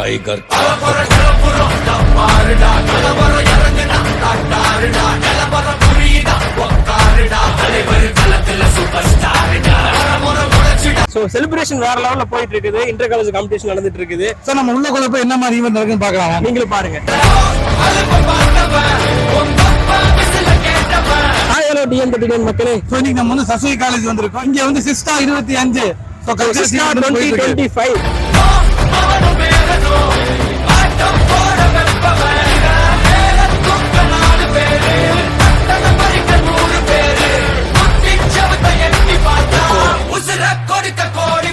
Tiger so celebration வேற லெவல்ல போயிட்டு இருக்குது. இன்டர் காலேஜ் காம்படிஷன் நடந்துட்டு இருக்குது. சோ நம்ம உள்ள கூட போய் என்ன மாதிரி ஈவென்ட் நடக்குன்னு பார்க்கலாம். நீங்களும் பாருங்க. ஹலோ டிஎன் மக்களே. சோ இன்னைக்கு நம்ம வந்து சசுவி காலேஜ் வந்திருக்கோம். இங்க வந்து சிஸ்டா 25. சோ சிஸ்டா 2025. கொடுத்த கோடி